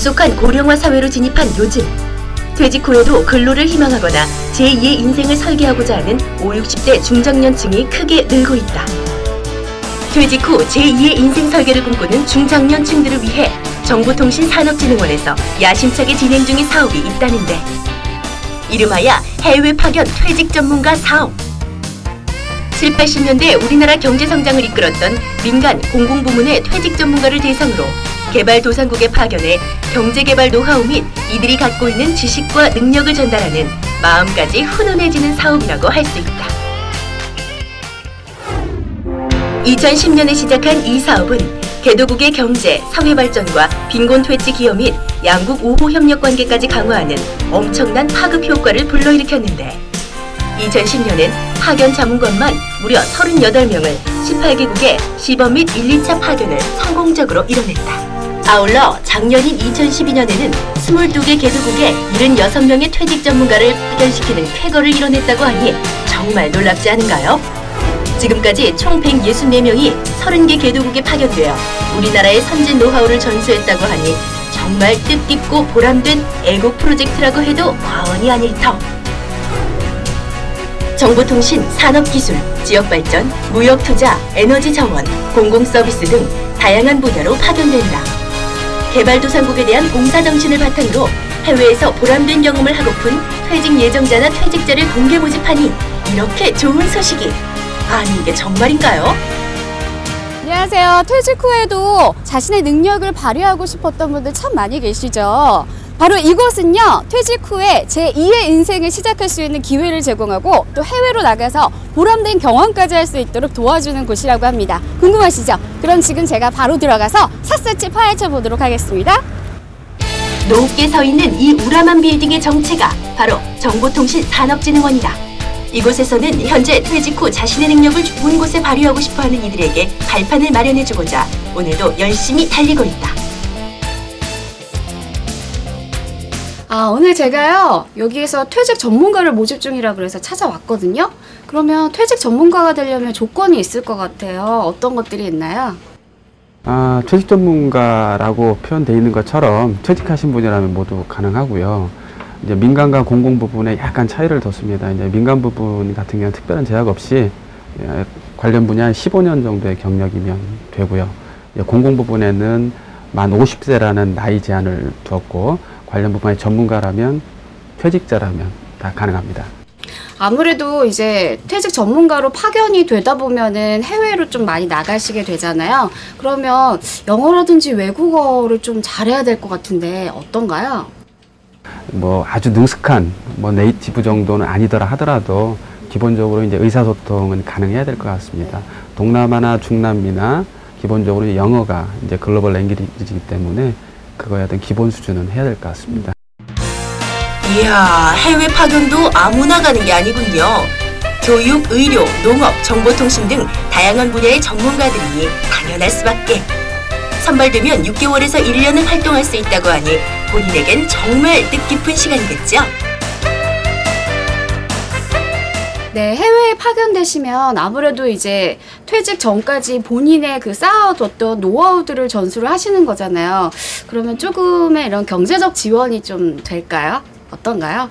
급속한 고령화 사회로 진입한 요즘, 퇴직 후에도 근로를 희망하거나 제2의 인생을 설계하고자 하는 50, 60대 중장년층이 크게 늘고 있다. 퇴직 후 제2의 인생 설계를 꿈꾸는 중장년층들을 위해 정보통신산업진흥원에서 야심차게 진행 중인 사업이 있다는데, 이름하여 해외 파견 퇴직 전문가 사업. 7, 80년대 우리나라 경제 성장을 이끌었던 민간 공공부문의 퇴직 전문가를 대상으로 개발도상국에 파견해 경제개발 노하우 및 이들이 갖고 있는 지식과 능력을 전달하는 마음까지 훈훈해지는 사업이라고 할 수 있다. 2010년에 시작한 이 사업은 개도국의 경제, 사회발전과 빈곤퇴치 기여 및 양국 우호 협력관계까지 강화하는 엄청난 파급 효과를 불러일으켰는데, 2010년엔 파견 자문관만 무려 38명을 18개국에 시범 및 1, 2차 파견을 성공적으로 이뤄냈다. 아울러 작년인 2012년에는 22개 개도국에 76명의 퇴직 전문가를 파견시키는 쾌거를 이뤄냈다고 하니 정말 놀랍지 않은가요? 지금까지 총 164명이 30개 개도국에 파견되어 우리나라의 선진 노하우를 전수했다고 하니 정말 뜻깊고 보람된 애국 프로젝트라고 해도 과언이 아닐 터. 정보통신, 산업기술, 지역발전, 무역투자, 에너지정원, 공공서비스 등 다양한 분야로 파견된다. 개발도상국에 대한 봉사정신을 바탕으로 해외에서 보람된 경험을 하고픈 퇴직 예정자나 퇴직자를 공개 모집하니 이렇게 좋은 소식이, 아니 이게 정말인가요? 안녕하세요. 퇴직 후에도 자신의 능력을 발휘하고 싶었던 분들 참 많이 계시죠. 바로 이곳은요, 퇴직 후에 제2의 인생을 시작할 수 있는 기회를 제공하고 또 해외로 나가서 보람된 경험까지 할 수 있도록 도와주는 곳이라고 합니다. 궁금하시죠? 그럼 지금 제가 바로 들어가서 샅샅이 파헤쳐 보도록 하겠습니다. 높게 서 있는 이 우람한 빌딩의 정체가 바로 정보통신산업진흥원이다. 이곳에서는 현재 퇴직 후 자신의 능력을 좋은 곳에 발휘하고 싶어하는 이들에게 발판을 마련해주고자 오늘도 열심히 달리고 있다. 오늘 제가요, 여기에서 퇴직 전문가를 모집 중이라 그래서 찾아왔거든요. 그러면 퇴직 전문가가 되려면 조건이 있을 것 같아요. 어떤 것들이 있나요? 퇴직 전문가라고 표현되어 있는 것처럼 퇴직하신 분이라면 모두 가능하고요. 이제 민간과 공공 부분에 약간 차이를 뒀습니다. 이제 민간 부분 같은 경우는 특별한 제약 없이 관련 분야에 15년 정도의 경력이면 되고요. 공공 부분에는 만 50세라는 나이 제한을 두었고, 관련 부분의 전문가라면, 퇴직자라면 다 가능합니다. 아무래도 이제 퇴직 전문가로 파견이 되다 보면은 해외로 좀 많이 나가시게 되잖아요. 그러면 영어라든지 외국어를 좀 잘해야 될 것 같은데 어떤가요? 아주 능숙한 네이티브 정도는 아니더라 하더라도 기본적으로 이제 의사소통은 가능해야 될 것 같습니다. 동남아나 중남미나 기본적으로 영어가 이제 글로벌 랭귀지이기 때문에 그거에 대한 기본 수준은 해야 될 것 같습니다. 이야, 해외 파견도 아무나 가는 게 아니군요. 교육, 의료, 농업, 정보통신 등 다양한 분야의 전문가들이니 당연할 수밖에. 선발되면 6개월에서 1년은 활동할 수 있다고 하니 본인에겐 정말 뜻깊은 시간이겠죠? 네, 해외에 파견되시면 아무래도 이제 퇴직 전까지 본인의 그 쌓아뒀던 노하우들을 전수를 하시는 거잖아요. 그러면 조금의 이런 경제적 지원이 좀 될까요? 어떤가요?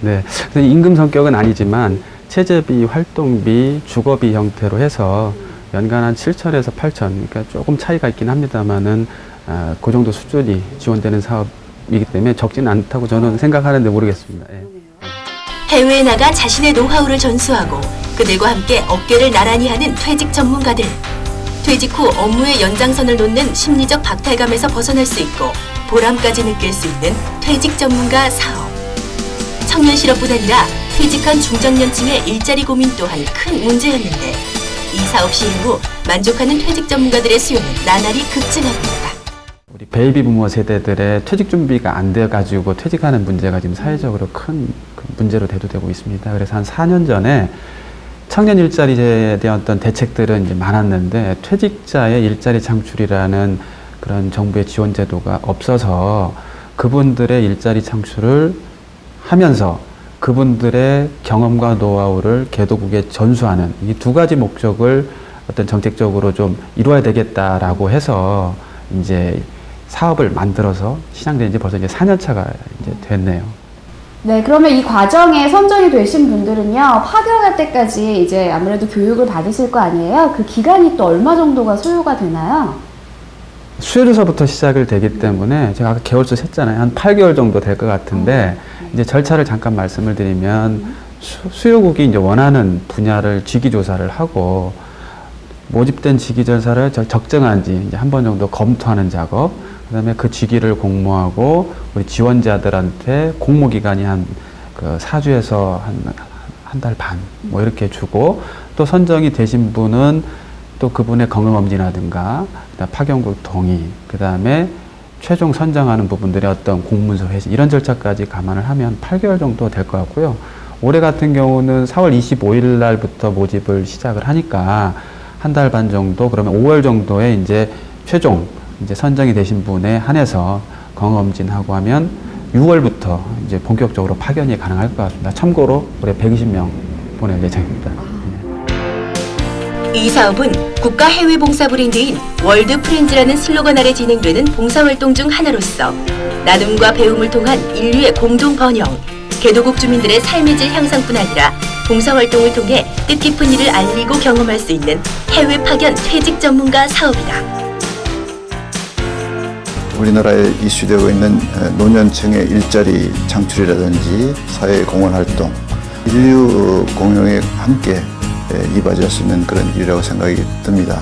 네, 임금 성격은 아니지만 체재비, 활동비, 주거비 형태로 해서 연간 한 7천에서 8천, 그러니까 조금 차이가 있긴 합니다만은 그 정도 수준이 지원되는 사업이기 때문에 적지는 않다고 저는 생각하는데 모르겠습니다. 예. 해외에 나가 자신의 노하우를 전수하고 그들과 함께 어깨를 나란히 하는 퇴직 전문가들. 퇴직 후 업무의 연장선을 놓는 심리적 박탈감에서 벗어날 수 있고 보람까지 느낄 수 있는 퇴직 전문가 사업. 청년 실업뿐 아니라 퇴직한 중장년층의 일자리 고민 또한 큰 문제였는데, 이 사업 시행 후 만족하는 퇴직 전문가들의 수요는 나날이 급증하고 있다. 우리 베이비 부모 세대들의 퇴직 준비가 안 돼가지고 퇴직하는 문제가 지금 사회적으로 큰 문제로 대두되고 있습니다. 그래서 한 4년 전에 청년 일자리에 대한 어떤 대책들은 이제 많았는데 퇴직자의 일자리 창출이라는 그런 정부의 지원 제도가 없어서 그분들의 일자리 창출을 하면서 그분들의 경험과 노하우를 개도국에 전수하는 이 두 가지 목적을 어떤 정책적으로 좀 이루어야 되겠다라고 해서 이제 사업을 만들어서 시작된 지 벌써 이제 4년 차가 이제 됐네요. 네, 그러면 이 과정에 선정이 되신 분들은요, 파견할 때까지 이제 아무래도 교육을 받으실 거 아니에요? 그 기간이 또 얼마 정도가 소요가 되나요? 수요일서부터 시작을 되기 때문에 제가 아까 개월수 셌잖아요. 한 8개월 정도 될 것 같은데 이제 절차를 잠깐 말씀을 드리면 수요국이 이제 원하는 분야를 직위 조사를 하고 모집된 직위 절차를 적정한지 이제 한 번 정도 검토하는 작업, 그다음에 그 직위를 공모하고 우리 지원자들한테 공모 기간이 한 그 4주에서 한 달 반 뭐 이렇게 주고 또 선정이 되신 분은 또 그분의 건강검진이라든가 파견국 동의, 그 다음에 최종 선정하는 부분들의 어떤 공문서 회신 이런 절차까지 감안을 하면 8개월 정도 될 것 같고요. 올해 같은 경우는 4월 25일 날부터 모집을 시작을 하니까 한 달 반 정도, 그러면 5월 정도에 이제 최종 이제 선정이 되신 분에 한해서 건강검진하고 하면 6월부터 이제 본격적으로 파견이 가능할 것 같습니다. 참고로 올해 120명 보낼 예정입니다. 이 사업은 국가 해외 봉사 브랜드인 월드 프렌즈라는 슬로건 아래 진행되는 봉사활동 중 하나로서 나눔과 배움을 통한 인류의 공동 번영, 개도국 주민들의 삶의 질 향상뿐 아니라 봉사활동을 통해 뜻깊은 일을 알리고 경험할 수 있는 해외 파견 퇴직 전문가 사업이다. 우리나라에 이슈되고 있는 노년층의 일자리 창출이라든지 사회 공헌 활동, 인류 공용에 함께 이바지할 수 있는 그런 일이라고 생각이 듭니다.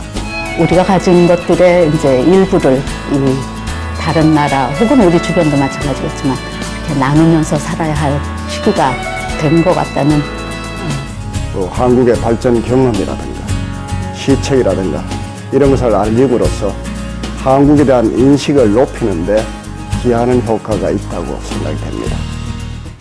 우리가 가진 것들의 이제 일부를 이 다른 나라 혹은 우리 주변도 마찬가지겠지만 이렇게 나누면서 살아야 할 시기가 된 것 같다는 한국의 발전 경험이라든가 시책이라든가 이런 것을 알림으로써 한국에 대한 인식을 높이는 데 기하는 효과가 있다고 생각이 됩니다.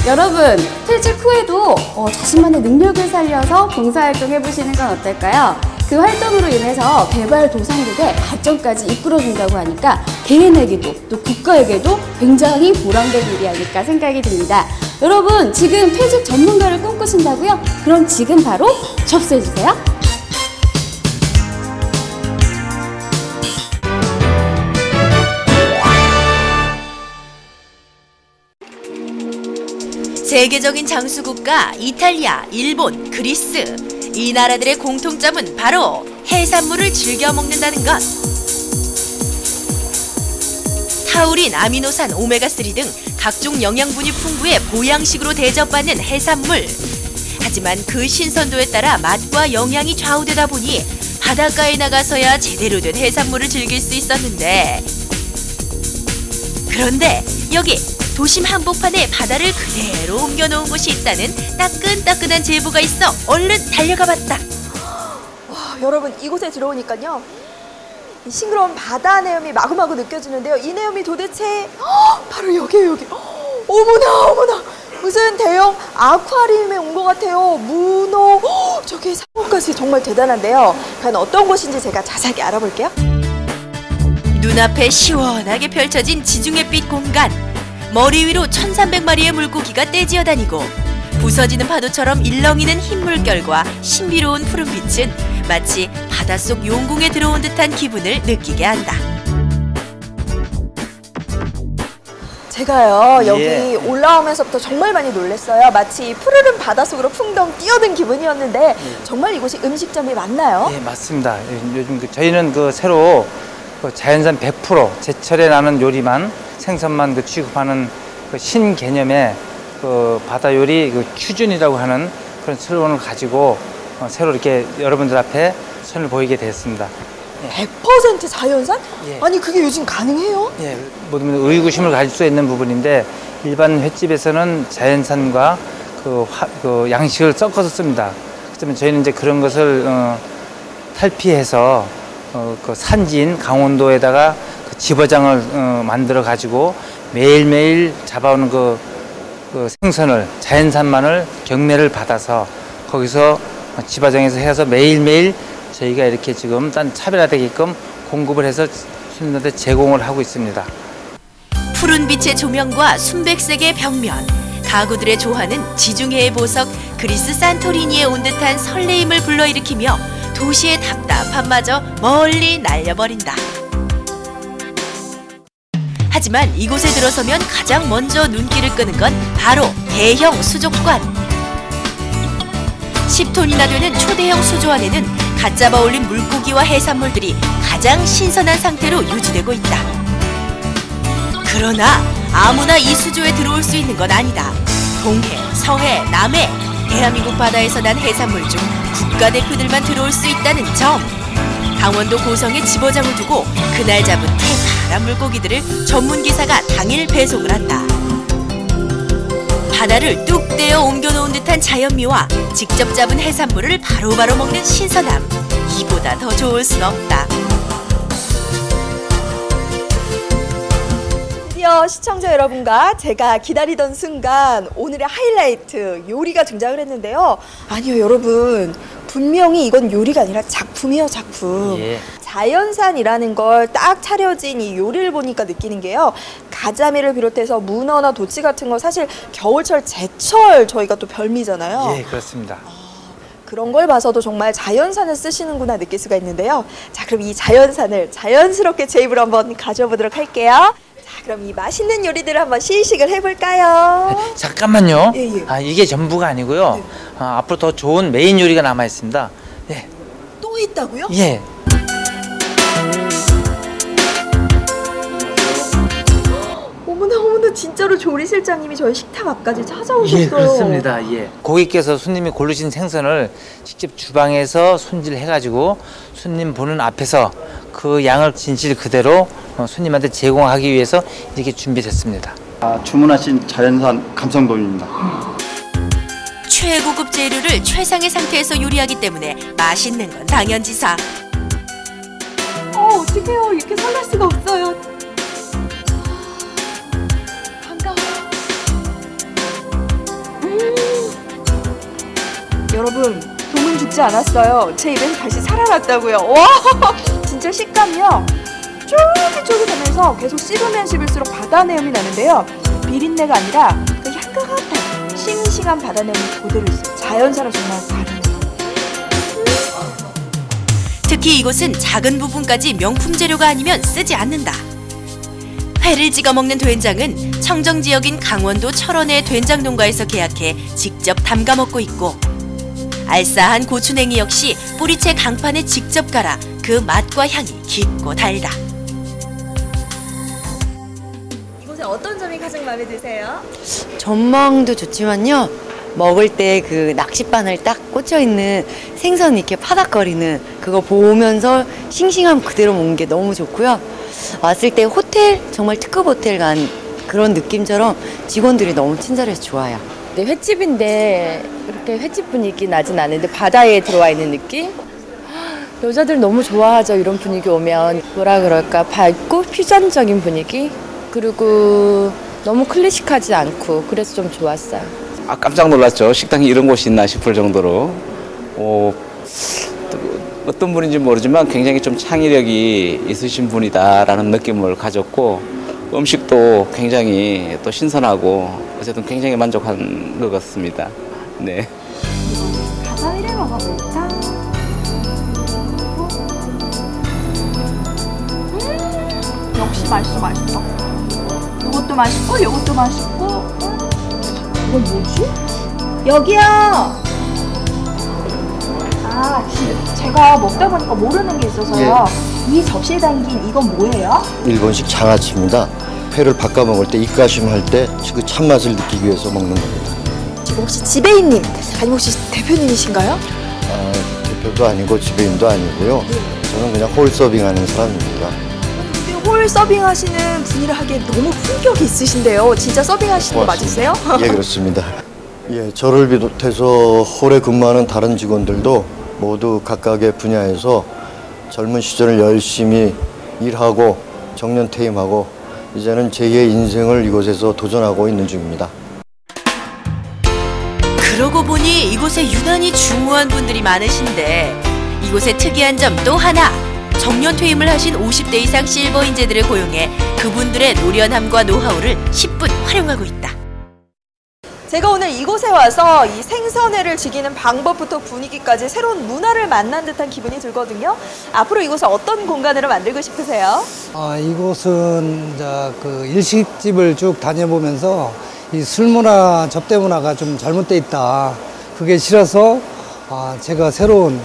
여러분, 퇴직 후에도 자신만의 능력을 살려서 봉사활동 해보시는 건 어떨까요? 그 활동으로 인해서 개발도상국의 발전까지 이끌어준다고 하니까 개인에게도 또 국가에게도 굉장히 보람된 일이 아닐까 생각이 듭니다. 여러분, 지금 퇴직 전문가를 꿈꾸신다고요? 그럼 지금 바로 접수해주세요. 세계적인 장수국가 이탈리아, 일본, 그리스 이 나라들의 공통점은 바로 해산물을 즐겨 먹는다는 것. 타우린, 아미노산, 오메가3 등 각종 영양분이 풍부해 보양식으로 대접받는 해산물. 하지만 그 신선도에 따라 맛과 영양이 좌우되다 보니 바닷가에 나가서야 제대로 된 해산물을 즐길 수 있었는데, 그런데 여기 도심 한복판에 바다를 그대로 옮겨놓은 곳이 있다는 따끈따끈한 제보가 있어 얼른 달려가 봤다. 와, 여러분 이곳에 들어오니까요, 이 싱그러운 바다 내음이 마구마구 느껴지는데요. 이 내음이 도대체 바로 여기에요, 여기. 어머나 어머나, 무슨 대형 아쿠아리움에 온 것 같아요. 문어, 저기 상어까지 정말 대단한데요. 과연 어떤 곳인지 제가 자세하게 알아볼게요. 눈앞에 시원하게 펼쳐진 지중해빛 공간. 머리 위로 1300마리의 물고기가 떼지어 다니고 부서지는 파도처럼 일렁이는 흰 물결과 신비로운 푸른빛은 마치 바닷속 용궁에 들어온 듯한 기분을 느끼게 한다. 제가요, 여기 올라오면서부터 정말 많이 놀랐어요. 마치 푸르른 바닷속으로 풍덩 뛰어든 기분이었는데 정말 이곳이 음식점이 맞나요? 네, 맞습니다. 요즘 저희는 새로 자연산 100% 제철에 나는 요리만, 생선만 취급하는 신개념의 바다 요리 퓨전이라고 하는 그런 슬로건을 가지고 새로 이렇게 여러분들 앞에 선을 보이게 됐습니다. 100% 자연산? 예. 아니 그게 요즘 가능해요? 예, 모든 의구심을 가질 수 있는 부분인데 일반 횟집에서는 자연산과 양식을 섞어서 씁니다. 그렇다면 저희는 이제 그런 것을 탈피해서 산지인 강원도에다가 집어장을 만들어 가지고 매일매일 잡아오는 생선을, 자연산만을 경매를 받아서 거기서 집어장에서 해서 매일매일 저희가 이렇게 지금 차별화되게끔 공급을 해서 손님들한테 제공을 하고 있습니다. 푸른 빛의 조명과 순백색의 벽면, 가구들의 조화는 지중해의 보석 그리스 산토리니에 온 듯한 설레임을 불러일으키며 도시의 답답함마저 멀리 날려버린다. 하지만 이곳에 들어서면 가장 먼저 눈길을 끄는 건 바로 대형 수족관. 10톤이나 되는 초대형 수조 안에는 갓 잡아 올린 물고기와 해산물들이 가장 신선한 상태로 유지되고 있다. 그러나 아무나 이 수조에 들어올 수 있는 건 아니다. 동해, 서해, 남해, 대한민국 바다에서 난 해산물 중 국가대표들만 들어올 수 있다는 점. 강원도 고성에 집어장을 두고 그날 잡은 해파란 물고기들을 전문기사가 당일 배송을 한다. 바다를 뚝 떼어 옮겨놓은 듯한 자연미와 직접 잡은 해산물을 바로바로 먹는 신선함. 이보다 더 좋을 순 없다. 드디어 시청자 여러분과 제가 기다리던 순간 오늘의 하이라이트 요리가 등장을 했는데요. 아니요 여러분, 분명히 이건 요리가 아니라 작품이에요, 작품. 예. 자연산이라는 걸 딱 차려진 이 요리를 보니까 느끼는 게요. 가자미를 비롯해서 문어나 도치 같은 거 사실 겨울철 제철 저희가 또 별미잖아요. 예, 그렇습니다. 그런 걸 봐서도 정말 자연산을 쓰시는구나 느낄 수가 있는데요. 자, 그럼 이 자연산을 자연스럽게 제 입으로 한번 가져보도록 할게요. 자, 그럼 이 맛있는 요리들을 한번 시식을 해볼까요? 잠깐만요. 예, 예. 이게 전부가 아니고요. 네. 앞으로 더 좋은 메인 요리가 남아 있습니다. 네. 또 있다고요? 예. 어머나 진짜로 조리실장님이 저희 식탁 앞까지 찾아오셨어요. 예, 그렇습니다. 예. 고객께서 손님이 고르신 생선을 직접 주방에서 손질해가지고 손님 보는 앞에서 그 양을 진실 그대로 손님한테 제공하기 위해서 이렇게 준비됐습니다. 주문하신 자연산 감성돔입니다. 최고급 재료를 최상의 상태에서 요리하기 때문에 맛있는 건 당연지사. 어떡해요. 이렇게 설렐 수가 없어요. 반가워요. 여러분, 돔은 죽지 않았어요. 제 입에서 다시 살아났다고요. 와, 진짜 식감이요. 쫄깃쫄깃하면서 계속 씹으면 씹을수록 바다 내음이 나는데요. 비린내가 아니라 그 향긋한 싱싱한 바다 내음이 그대로 있어요. 자연사랑 정말 다르네요. 특히 이곳은 작은 부분까지 명품 재료가 아니면 쓰지 않는다. 회를 찍어 먹는 된장은 청정 지역인 강원도 철원의 된장 농가에서 계약해 직접 담가 먹고 있고, 알싸한 고추냉이 역시 뿌리채 강판에 직접 갈아 그 맛과 향이 깊고 달다. 이곳에 어떤 점이 가장 마음에 드세요? 전망도 좋지만요, 먹을 때 그 낚싯바늘 딱 꽂혀 있는 생선 이렇게 파닥거리는 그거 보면서 싱싱함 그대로 먹는 게 너무 좋고요. 왔을 때 호텔, 정말 특급 호텔 간 그런 느낌처럼 직원들이 너무 친절해서 좋아요. 네, 횟집인데 그렇게 횟집 분위기 나진 않은데 바다에 들어와 있는 느낌? 여자들 너무 좋아하죠. 이런 분위기 오면 뭐라 그럴까, 밝고 퓨전적인 분위기? 그리고 너무 클래식하지 않고 그래서 좀 좋았어요. 깜짝 놀랐죠. 식당에 이런 곳이 있나 싶을 정도로. 어떤 분인지 모르지만 굉장히 좀 창의력이 있으신 분이다라는 느낌을 가졌고, 음식도 굉장히 또 신선하고 어쨌든 굉장히 만족한 것 같습니다. 네. 가자미를 먹어볼까? 역시 맛있어. 이것도 맛있고 이것도 맛있고. 이건 뭐지? 여기요. 제가 먹다 보니까 모르는 게 있어서요. 이 접시에 담긴 이건 뭐예요? 일본식 장아찌입니다. 회를 바꿔 먹을 때 입가심 할 때 그 참맛을 느끼기 위해서 먹는 겁니다. 지금 혹시 지배인님 아니면 혹시 대표님이신가요? 대표도 아니고 지배인도 아니고요. 저는 그냥 홀 서빙하는 사람입니다. 근데 홀 서빙하시는 분이라 하기엔 너무 품격이 있으신데요. 진짜 서빙하시는 거 맞으세요? 예, 그렇습니다. 예, 저를 비롯해서 홀에 근무하는 다른 직원들도 모두 각각의 분야에서 젊은 시절을 열심히 일하고 정년 퇴임하고 이제는 제2의 인생을 이곳에서 도전하고 있는 중입니다. 그러고 보니 이곳에 유난히 중후한 분들이 많으신데, 이곳의 특이한 점 또 하나. 정년 퇴임을 하신 50대 이상 실버 인재들을 고용해 그분들의 노련함과 노하우를 10분 활용하고 있다. 제가 오늘 이곳에 와서 이 생선회를 즐기는 방법부터 분위기까지 새로운 문화를 만난 듯한 기분이 들거든요. 앞으로 이곳을 어떤 공간으로 만들고 싶으세요? 이곳은 이제 그 일식집을 쭉 다녀보면서 이 술문화, 접대문화가 좀 잘못돼 있다. 그게 싫어서 제가 새로운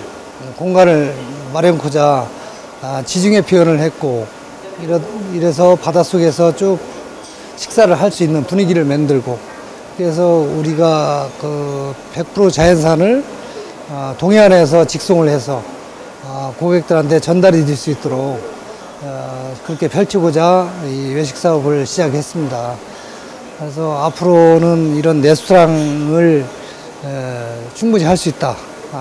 공간을 마련코자 지중해 표현을 했고 이래서 바닷속에서 쭉 식사를 할 수 있는 분위기를 만들고 그래서 우리가 그 100% 자연산을 동해안에서 직송을 해서 고객들한테 전달이 될 수 있도록 그렇게 펼치고자 이 외식 사업을 시작했습니다. 그래서 앞으로는 이런 레스토랑을 충분히 할 수 있다,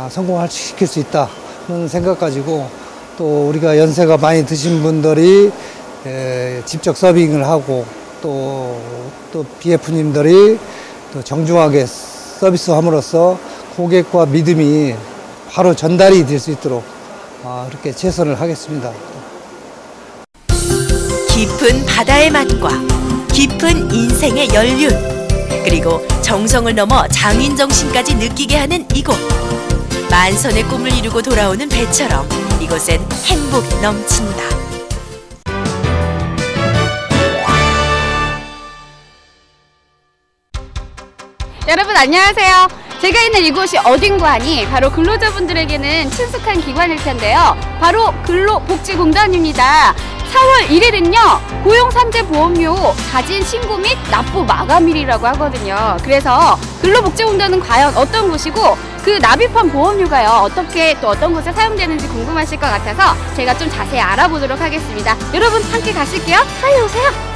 성공시킬 수 있다 그런 생각 가지고 또 우리가 연세가 많이 드신 분들이 직접 서빙을 하고 또 BF님들이 또 정중하게 서비스함으로써 고객과 믿음이 바로 전달이 될 수 있도록 그렇게 최선을 하겠습니다. 깊은 바다의 맛과 깊은 인생의 연륜 그리고 정성을 넘어 장인 정신까지 느끼게 하는 이곳. 만선의 꿈을 이루고 돌아오는 배처럼 이곳엔 행복이 넘친다. 여러분 안녕하세요. 제가 있는 이곳이 어딘가 하니 바로 근로자분들에게는 친숙한 기관일 텐데요. 바로 근로복지공단입니다. 4월 1일은요 고용산재보험료 자진 신고 및 납부 마감일이라고 하거든요. 그래서 근로복지공단은 과연 어떤 곳이고 그 납입한 보험료가요 어떻게 또 어떤 곳에 사용되는지 궁금하실 것 같아서 제가 좀 자세히 알아보도록 하겠습니다. 여러분 함께 가실게요. 빨리 오세요.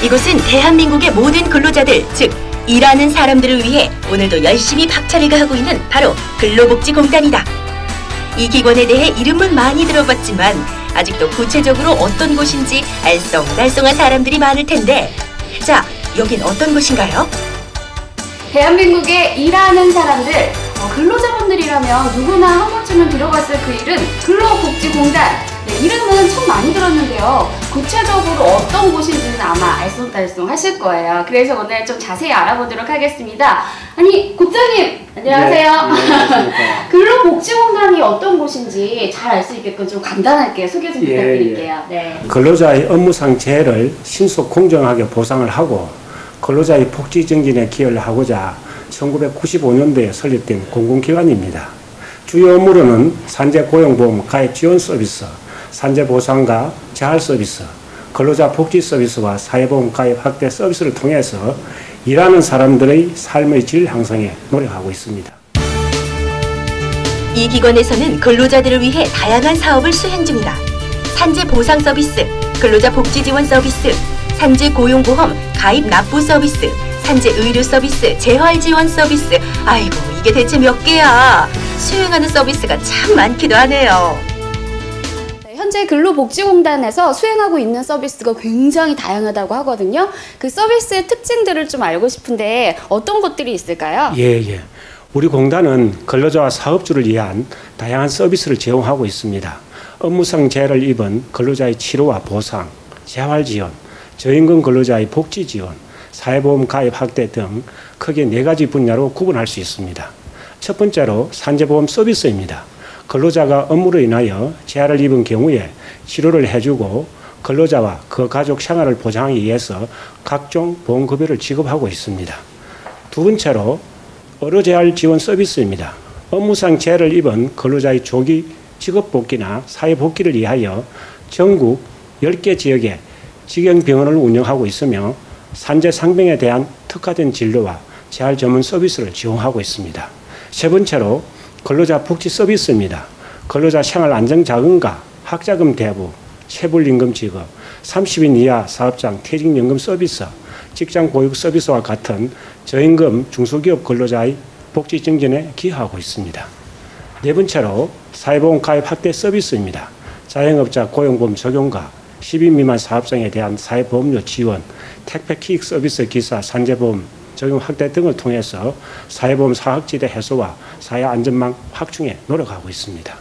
이곳은 대한민국의 모든 근로자들, 즉 일하는 사람들을 위해 오늘도 열심히 박차를 가하고 있는 바로 근로복지공단이다. 이 기관에 대해 이름은 많이 들어봤지만 아직도 구체적으로 어떤 곳인지 알쏭달쏭한 사람들이 많을 텐데, 자, 여긴 어떤 곳인가요? 대한민국의 일하는 사람들, 근로자분들이라면 누구나 한 번쯤은 들어봤을 그 이름 근로복지공단. 네, 이름은 참 많이 들었는데요. 구체적으로 어떤 곳인지는 아마 알쏭달쏭 하실 거예요. 그래서 오늘 좀 자세히 알아보도록 하겠습니다. 아니, 국장님 안녕하세요. 네, 근로복지공단이 어떤 곳인지 잘 알 수 있게끔 좀 간단하게 소개 좀 부탁드릴게요. 네. 근로자의 업무상 재해를 신속 공정하게 보상을 하고 근로자의 복지 증진에 기여를 하고자 1995년도에 설립된 공공기관입니다. 주요 업무로는 산재고용보험 가입 지원 서비스, 산재보상과 재활 서비스, 근로자 복지 서비스와 사회보험 가입 확대 서비스를 통해서 일하는 사람들의 삶의 질 향상에 노력하고 있습니다. 이 기관에서는 근로자들을 위해 다양한 사업을 수행 중이다. 산재보상 서비스, 근로자 복지 지원 서비스, 산재고용보험 가입 납부 서비스, 산재의료 서비스, 재활 지원 서비스. 아이고, 이게 대체 몇 개야? 수행하는 서비스가 참 많기도 하네요. 현재 근로복지공단에서 수행하고 있는 서비스가 굉장히 다양하다고 하거든요. 그 서비스의 특징들을 좀 알고 싶은데 어떤 것들이 있을까요? 예. 우리 공단은 근로자와 사업주를 위한 다양한 서비스를 제공하고 있습니다. 업무상 재해를 입은 근로자의 치료와 보상, 재활 지원, 저임금 근로자의 복지 지원, 사회보험 가입 확대 등 크게 4가지 분야로 구분할 수 있습니다. 첫 번째로 산재보험 서비스입니다. 근로자가 업무로 인하여 재해를 입은 경우에 치료를 해주고 근로자와 그 가족 생활을 보장하기 위해서 각종 보험급여를 지급하고 있습니다. 두 번째로 의료재활 지원 서비스입니다. 업무상 재해를 입은 근로자의 조기 직업복귀나 사회복귀를 위하여 전국 10개 지역에 직영병원을 운영하고 있으며 산재 상병에 대한 특화된 진료와 재활 전문 서비스를 지원하고 있습니다. 세 번째로 근로자 복지 서비스입니다. 근로자 생활안정자금과 학자금 대부, 체불임금 지급, 30인 이하 사업장 퇴직연금 서비스, 직장보육 서비스와 같은 저임금 중소기업 근로자의 복지 증진에 기여하고 있습니다. 네 번째로 사회보험 가입 확대 서비스입니다. 자영업자 고용보험 적용과 10인 미만 사업장에 대한 사회보험료 지원, 택배 키익 서비스 기사 산재보험 적용 확대 등을 통해서 사회보험 사각지대 해소와 사회안전망 확충에 노력하고 있습니다.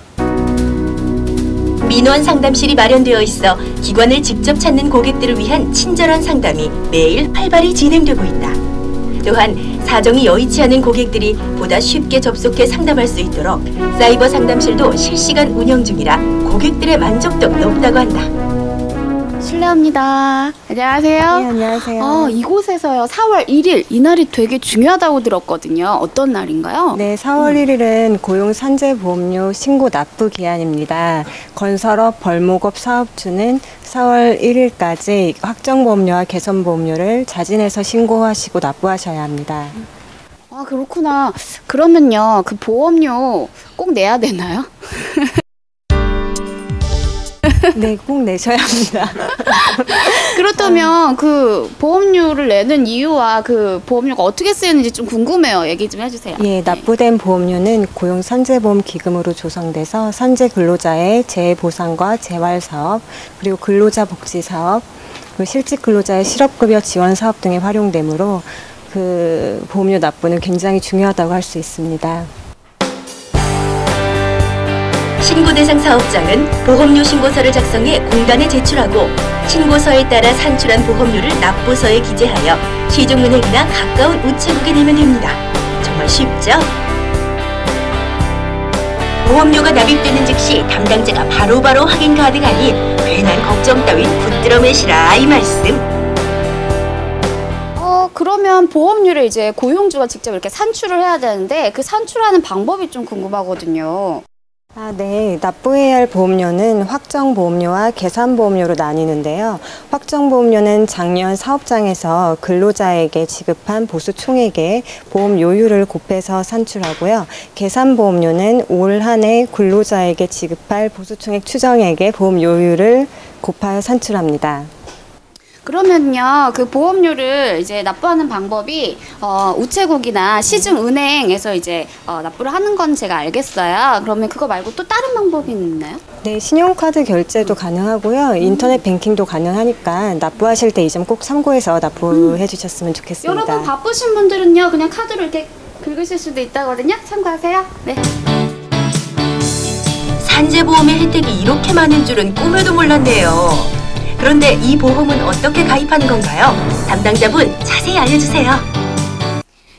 민원 상담실이 마련되어 있어 기관을 직접 찾는 고객들을 위한 친절한 상담이 매일 활발히 진행되고 있다. 또한 사정이 여의치 않은 고객들이 보다 쉽게 접속해 상담할 수 있도록 사이버 상담실도 실시간 운영 중이라 고객들의 만족도가 높다고 한다. 실례합니다. 안녕하세요. 네, 안녕하세요. 이곳에서요, 4월 1일 이날이 되게 중요하다고 들었거든요. 어떤 날인가요? 네, 4월 1일은 고용산재보험료 신고 납부 기한입니다. 건설업, 벌목업 사업주는 4월 1일까지 확정보험료와 개선보험료를 자진해서 신고하시고 납부하셔야 합니다. 아, 그렇구나. 그러면요, 그 보험료 꼭 내야 되나요? 네, 꼭 내셔야 합니다. 그렇다면 그 보험료를 내는 이유와 그 보험료가 어떻게 쓰이는지 좀 궁금해요. 얘기 좀 해주세요. 예, 납부된 보험료는 고용산재보험기금으로 조성돼서 산재 근로자의 재해보상과 재활사업, 그리고 근로자 복지사업, 그리고 실직 근로자의 실업급여 지원 사업 등에 활용되므로 그 보험료 납부는 굉장히 중요하다고 할 수 있습니다. 신고 대상 사업장은 보험료 신고서를 작성해 공단에 제출하고 신고서에 따라 산출한 보험료를 납부서에 기재하여 시중은행이나 가까운 우체국에 내면 됩니다. 정말 쉽죠? 보험료가 납입되는 즉시 담당자가 바로바로 확인 가능하니 괜한 걱정 따윈 붙들어 매시라 이 말씀. 그러면 보험료를 이제 고용주가 직접 이렇게 산출을 해야 되는데 그 산출하는 방법이 좀 궁금하거든요. 네. 납부해야 할 보험료는 확정보험료와 계산보험료로 나뉘는데요. 확정보험료는 작년 사업장에서 근로자에게 지급한 보수 총액의 보험 요율을 곱해서 산출하고요. 계산보험료는 올 한 해 근로자에게 지급할 보수 총액 추정액의 보험 요율을 곱하여 산출합니다. 그러면요, 그 보험료를 이제 납부하는 방법이 우체국이나 시중은행에서 이제 납부를 하는 건 제가 알겠어요. 그러면 그거 말고 또 다른 방법이 있나요? 네, 신용카드 결제도 가능하고요. 인터넷 뱅킹도 가능하니까 납부하실 때 이 점 꼭 참고해서 납부해 주셨으면 좋겠습니다. 여러분 바쁘신 분들은요, 그냥 카드로 이렇게 긁으실 수도 있다거든요. 참고하세요. 네. 산재보험의 혜택이 이렇게 많은 줄은 꿈에도 몰랐네요. 그런데 이 보험은 어떻게 가입하는 건가요? 담당자분 자세히 알려주세요.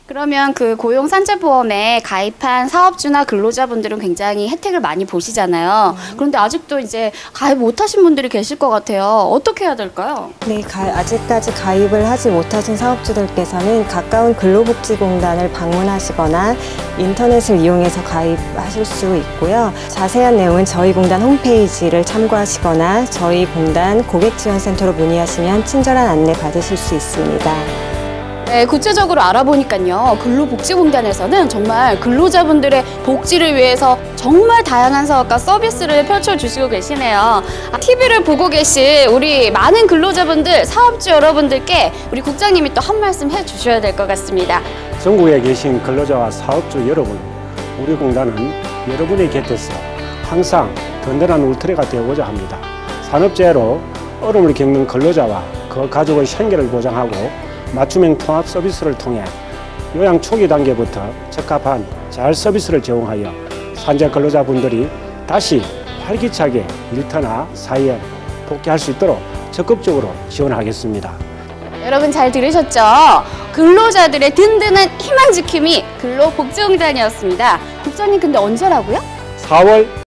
그러면 그 고용산재보험에 가입한 사업주나 근로자분들은 굉장히 혜택을 많이 보시잖아요. 그런데 아직도 이제 가입 못하신 분들이 계실 것 같아요. 어떻게 해야 될까요? 네, 아직까지 가입을 하지 못하신 사업주들께서는 가까운 근로복지공단을 방문하시거나 인터넷을 이용해서 가입하실 수 있고요. 자세한 내용은 저희 공단 홈페이지를 참고하시거나 저희 공단 고객지원센터로 문의하시면 친절한 안내 받으실 수 있습니다. 네, 구체적으로 알아보니까요, 근로복지공단에서는 정말 근로자분들의 복지를 위해서 정말 다양한 사업과 서비스를 펼쳐주시고 계시네요. TV를 보고 계신 우리 많은 근로자분들, 사업주 여러분들께 우리 국장님이 또 한 말씀 해주셔야 될 것 같습니다. 전국에 계신 근로자와 사업주 여러분, 우리 공단은 여러분의 곁에서 항상 든든한 울타리가 되고자 합니다. 산업재해로 어려움을 겪는 근로자와 그 가족의 생계를 보장하고 맞춤형 통합 서비스를 통해 요양 초기 단계부터 적합한 재활 서비스를 제공하여 산재 근로자분들이 다시 활기차게 일터나 사회에 복귀할 수 있도록 적극적으로 지원하겠습니다. 여러분 잘 들으셨죠? 근로자들의 든든한 희망지킴이 근로복지공단이었습니다. 국장님 근데 언제라고요? 4월